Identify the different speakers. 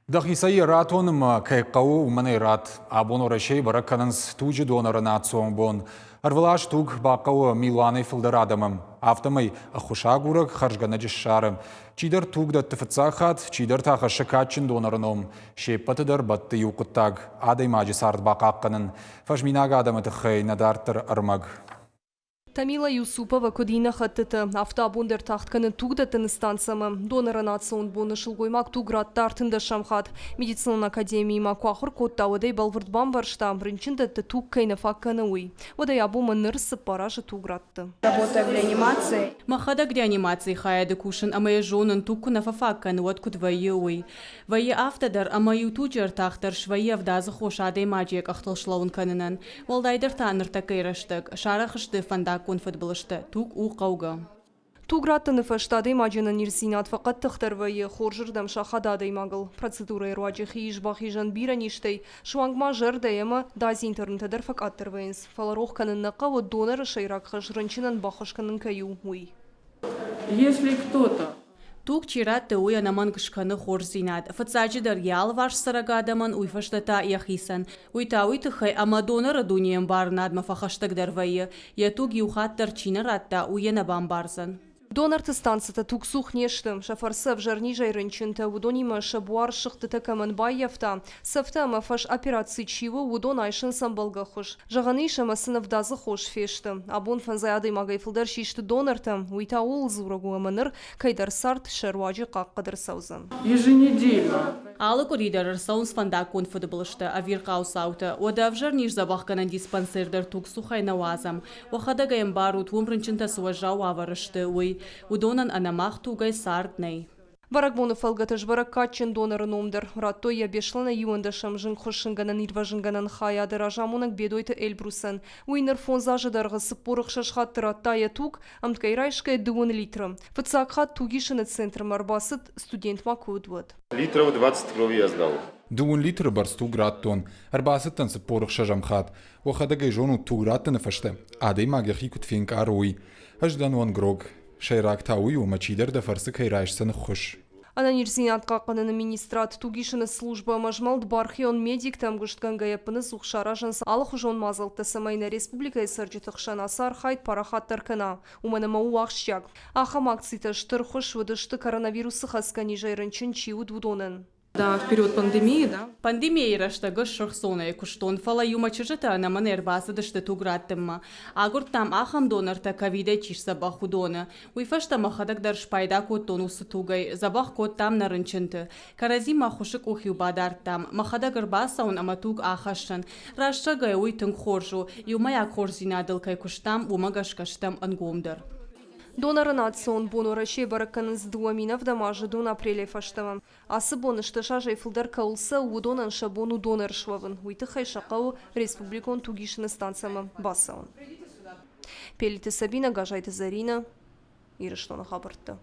Speaker 1: Дахисай ратоным кайқау уманы рат абон орашей баракканынс тужи донорына бон. Арвалаш туг бақау Милуаны фылдарадымым. Автомай хушагурак харжгана жишшарым. Чидар туг да тыфыцахат, чидар таха шикатчин донорыном. Шеппатыдар батты юқыттаг. Адай мажи сард бақаққанын. Фажминага адамы тыхай надартыр армаг.
Speaker 2: Тамила Юсупова кодина хаттыты автобундер тахтканы тугдатын станцамы донорынатсон бонышыл гоймак туграт тартында шамхат медицина академии макуахыр коттауыдай балвырдбан баршта брынчындатты туг кайны факканы уй. Водай абумы нырсып паражы тугратты.
Speaker 3: Работаю в реанимации.
Speaker 4: Махадак реанимации хаяды кушын амая жонын туккуна фафакканы уаткут вайы уй. Вайы автодар амаю туджер тахтар швайы авдазы хошадей маджек ахтылшлауын канынан. Валдайдыр таныр такайраштык. Шарахышты фандак футболышты тук у қауға.
Speaker 2: Туграттыны фаштады маджина нирсинат фақат тахтарвайы хоржырдам шахададай магыл. Процедура ируаджи хиш бахижан бираништей шуангма жырдайыма дази интернетадар фақаттырвайынс. Фаларох канын нақавы доноры шайрак хажрынчинан бахашканын каю уй.
Speaker 5: Если кто-то
Speaker 4: Тук чират уя наман кышканы хорзинат. Фацаджидар ял ваш сарагадаман уйфаштата яхисан. Уйта уйтыхай амадонара дуниям барнадма фахаштагдар вайы. Я тук юхаттар чинаратта уена бамбарзан.
Speaker 2: Донорты станцията тук сух нешты. Шафарсы в жарнижай рынчынты удонима шабуар шыхтыты каманбай яфта. Сафта мафаш операции чивы удон айшын самбалга хуш. Жағаны шама сынывдазы хош фешті. Абон фанзаяды магайфылдар шишті донорты. Уйта ол зурагу аманыр кайдар сарт шаруаджи қаққадыр саузан.
Speaker 5: еженедельно
Speaker 4: Алы коридор саунс фанда конфутболышты авирқау сауты. Ода в жарниж забахканан диспансердер тук сухай навазам. Вахадагаем барут вумрынчынта суажау аварышты уй. Удонан анамах тугай сартней.
Speaker 2: Баракбоны фалгатыш бараккатчин доноры номдыр. Раттой я бешлана юандашам жын хошынганан ирважынганан хаяды ражамунак бедойты эльбрусан. Уйнер фонзажы дарғы сыппорық шашхатты раттая тук, амкайрайшкая 2 литры. Фацакхат тугишыны центр марбасыт студент макудват.
Speaker 6: Литров 20 крови я сдал.
Speaker 1: 2 литр барс туграттон. Арбасыттан сыппорық шажамхат. Вахадагай жону туграттыны фашты. Адай магяхи кутфинк аруй. Аждан ван грог. Шайрак тауи умачидер да фарсы кайрайшсан хуш.
Speaker 2: Ананирзинат қаққанын министрат тугишыны служба мажмалд бархион медик там гыштканга япыны сухшаражанс алық жон мазалты самайна республика есарджи тұқшан асар хайт парахаттар кана. Уманама уақшчак. Ахам акцита штыр хуш выдышты коронавирусы хаскани жайрынчын чиуд вудонын.
Speaker 5: да, в период пандемии, да,
Speaker 4: Пандемия раштагы шырсона куштон фала юмачыжыта на манер басыдышты туграттымма. Агур там ахам донорта ковида чишса бахудона. Уйфашта махадагдар шпайда коттон усы тугай, забах кот там нарынчынты. Карази махушык ухю бадар там, махадагар басаун аматуг ахашан. Раштагай уйтын хоржу, юмая корзинадылкай куштам умагашкаштам ангомдар.
Speaker 2: Донорынатсон бонорашей баракканын здуаминов дамажы дон апреле фаштавам. Асы бонышты шажай фылдар каулса удонан шабону донор швавын. Уйты хай шақау республикон тугишыны станцияма басауын. Пелиті Сабина, Гажайты Зарина, Ирыштона хабыртты.